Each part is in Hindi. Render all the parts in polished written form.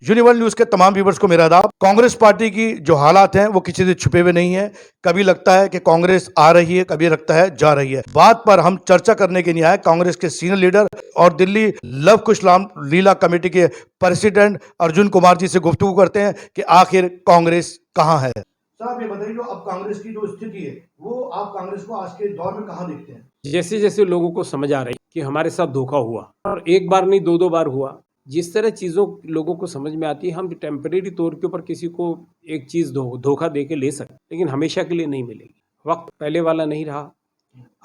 यूनिवर्सल न्यूज के तमाम व्यूवर्स को मेरा आदाब। कांग्रेस पार्टी की जो हालात हैं वो किसी से छुपे हुए नहीं है। कभी लगता है कि कांग्रेस आ रही है, कभी लगता है जा रही है। बात पर हम चर्चा करने के लिए आए कांग्रेस के सीनियर लीडर और दिल्ली लव कुश लीला कमेटी के प्रेसिडेंट अर्जुन कुमार जी से गुफ्तगू करते हैं कि आखिर कांग्रेस कहां है। साहब ये बताइए, जो अब कांग्रेस की जो स्थिति है वो आप कांग्रेस को आज के दौर में कहां देखते हैं? जैसे जैसे लोगों को समझ आ रही कि हमारे साथ धोखा हुआ, और एक बार नहीं दो बार हुआ, जिस तरह चीज़ों लोगों को समझ में आती है, हम टेम्परेरी तौर के ऊपर किसी को एक चीज़ धोखा दे के ले सकते, लेकिन हमेशा के लिए नहीं मिलेगी। वक्त पहले वाला नहीं रहा,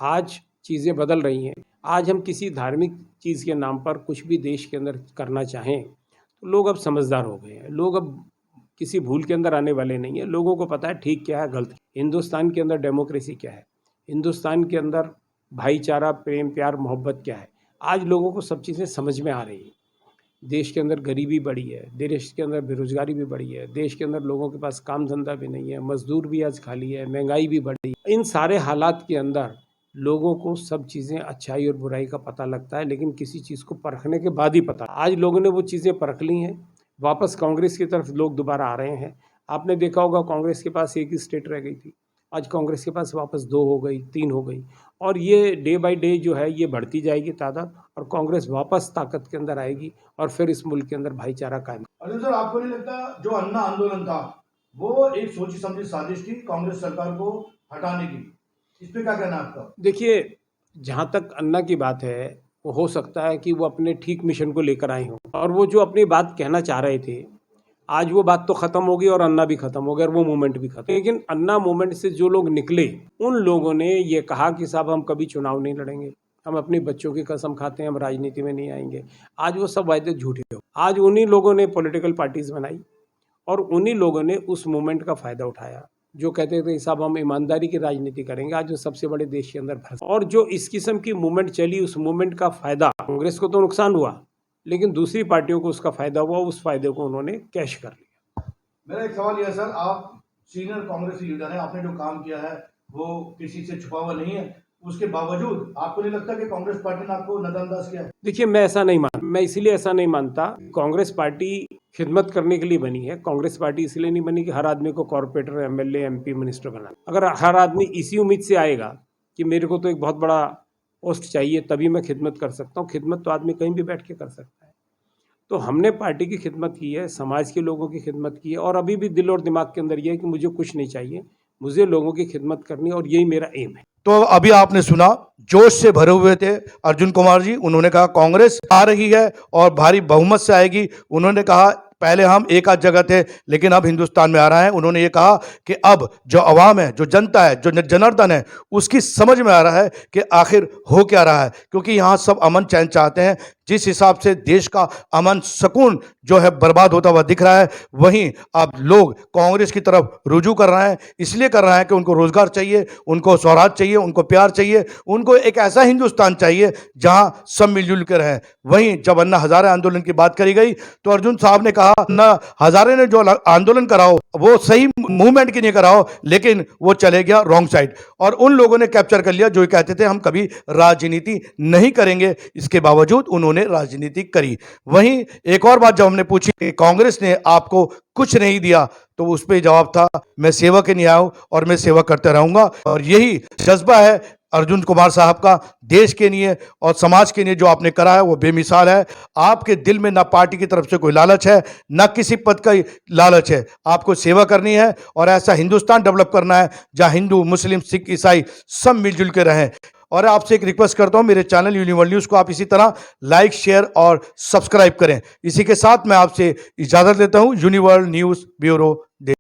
आज चीज़ें बदल रही हैं। आज हम किसी धार्मिक चीज़ के नाम पर कुछ भी देश के अंदर करना चाहें तो लोग अब समझदार हो गए हैं। लोग अब किसी भूल के अंदर आने वाले नहीं है। लोगों को पता है ठीक क्या है, गलत। हिंदुस्तान के अंदर डेमोक्रेसी क्या है, हिंदुस्तान के अंदर भाईचारा, प्रेम, प्यार, मोहब्बत क्या है। आज लोगों को सब चीज़ें समझ में आ रही हैं। देश के अंदर गरीबी बढ़ी है, देश के अंदर बेरोजगारी भी बढ़ी है, देश के अंदर लोगों के पास काम धंधा भी नहीं है, मजदूर भी आज खाली है, महंगाई भी बढ़ी है। इन सारे हालात के अंदर लोगों को सब चीज़ें अच्छाई और बुराई का पता लगता है, लेकिन किसी चीज़ को परखने के बाद ही पता। आज लोगों ने वो चीज़ें परख ली हैं। वापस कांग्रेस की तरफ लोग दोबारा आ रहे हैं। आपने देखा होगा कांग्रेस के पास एक ही स्टेट रह गई थी, आज कांग्रेस के पास वापस 2 हो गई, 3 हो गई, और ये डे बाय डे जो है ये बढ़ती जाएगी तादाद, और कांग्रेस वापस ताकत के अंदर आएगी और फिर इस मुल्क के अंदर भाईचारा कायम। अरे सर, आपको नहीं लगता जो अन्ना आंदोलन था वो एक सोची समझी साजिश थी कांग्रेस सरकार को हटाने की? इस पे क्या कहना है आपका? देखिए, जहाँ तक अन्ना की बात है, वो हो सकता है कि वो अपने ठीक मिशन को लेकर आए हों, और वो जो अपनी बात कहना चाह रहे थे, आज वो बात तो ख़त्म हो गई और अन्ना भी ख़त्म हो गया और वो मूवमेंट भी ख़त्म। लेकिन अन्ना मूवमेंट से जो लोग निकले, उन लोगों ने ये कहा कि साहब हम कभी चुनाव नहीं लड़ेंगे, हम अपनी बच्चों की कसम खाते हैं, हम राजनीति में नहीं आएंगे। आज वो सब वायदे झूठे हो। आज उन्हीं लोगों ने पॉलिटिकल पार्टीज़ बनाई और उन्हीं लोगों ने उस मूवमेंट का फ़ायदा उठाया। जो कहते थे साहब हम ईमानदारी की राजनीति करेंगे, आज वो सबसे बड़े देश के अंदर फंस। और जो इस किस्म की मूवमेंट चली, उस मूवमेंट का फ़ायदा कांग्रेस को तो नुकसान हुआ, लेकिन दूसरी पार्टियों को उसका फ़ायदा हुआ। उस फ़ायदे को उन्होंने कैश कर लिया। मेरा एक सवाल यह है सर, आप सीनियर कांग्रेस लीडर हैं, आपने जो काम किया है वो किसी से छुपा हुआ नहीं है, उसके बावजूद आपको नहीं लगता कि कांग्रेस पार्टी ने आपको नजरअंदाज किया? देखिए, मैं इसलिए ऐसा नहीं मानता। कांग्रेस पार्टी खिदमत करने के लिए बनी है। कांग्रेस पार्टी इसलिए नहीं बनी कि हर आदमी को कॉर्पोरेटर, एमएलए, एमपी, मिनिस्टर बना। अगर हर आदमी इसी उम्मीद से आएगा कि मेरे को तो एक बहुत बड़ा पोस्ट चाहिए तभी मैं खिदमत कर सकता हूँ, खिदमत तो आदमी कहीं भी बैठ के कर सकता है। तो हमने पार्टी की खिदमत की है, समाज के लोगों की खिदमत की है, और अभी भी दिल और दिमाग के अंदर ये है कि मुझे कुछ नहीं चाहिए, मुझे लोगों की खिदमत करनी है, और यही मेरा एम है। तो अभी आपने सुना, जोश से भरे हुए थे अर्जुन कुमार जी। उन्होंने कहा कांग्रेस आ रही है और भारी बहुमत से आएगी। उन्होंने कहा पहले हम एक आध जगह थे, लेकिन अब हिंदुस्तान में आ रहा है। उन्होंने ये कहा कि अब जो अवाम है, जो जनता है, जो जनार्दन है, उसकी समझ में आ रहा है कि आखिर हो क्या रहा है, क्योंकि यहाँ सब अमन चैन चाहते हैं। जिस हिसाब से देश का अमन सुकून जो है बर्बाद होता हुआ दिख रहा है, वहीं अब लोग कांग्रेस की तरफ रुजू कर रहे हैं। इसलिए कर रहे हैं कि उनको रोजगार चाहिए, उनको स्वराज चाहिए, उनको प्यार चाहिए, उनको एक ऐसा हिंदुस्तान चाहिए जहां सब मिलजुल कर रहें। वहीं जब अन्ना हजारे आंदोलन की बात करी गई तो अर्जुन साहब ने कहा अन्ना हजारे ने जो आंदोलन कराओ वो सही मूवमेंट की नहीं कराओ, लेकिन वो चले गया रॉन्ग साइड, और उन लोगों ने कैप्चर कर लिया जो कहते थे हम कभी राजनीति नहीं करेंगे। इसके बावजूद उन्होंने राजनीति करी। वहीं एक और बात जब हमने पूछी कि कांग्रेस ने आपको कुछ नहीं दिया, तो उस पर जवाब था मैं सेवा के लिए आया हूं और मैं सेवा करते रहूंगा। और यही जज्बा है अर्जुन कुमार साहब का, देश के लिए और समाज के लिए जो आपने करा है वो बेमिसाल है। आपके दिल में ना पार्टी की तरफ से कोई लालच है, ना किसी पद का लालच है। आपको सेवा करनी है और ऐसा हिंदुस्तान डेवलप करना है जहां हिंदू, मुस्लिम, सिख, ईसाई सब मिलजुल के रहें। और आपसे एक रिक्वेस्ट करता हूं, मेरे चैनल यूनिवर्सल न्यूज को आप इसी तरह लाइक, शेयर और सब्सक्राइब करें। इसी के साथ मैं आपसे इजाजत लेता हूं। Universal news bureau, Delhi.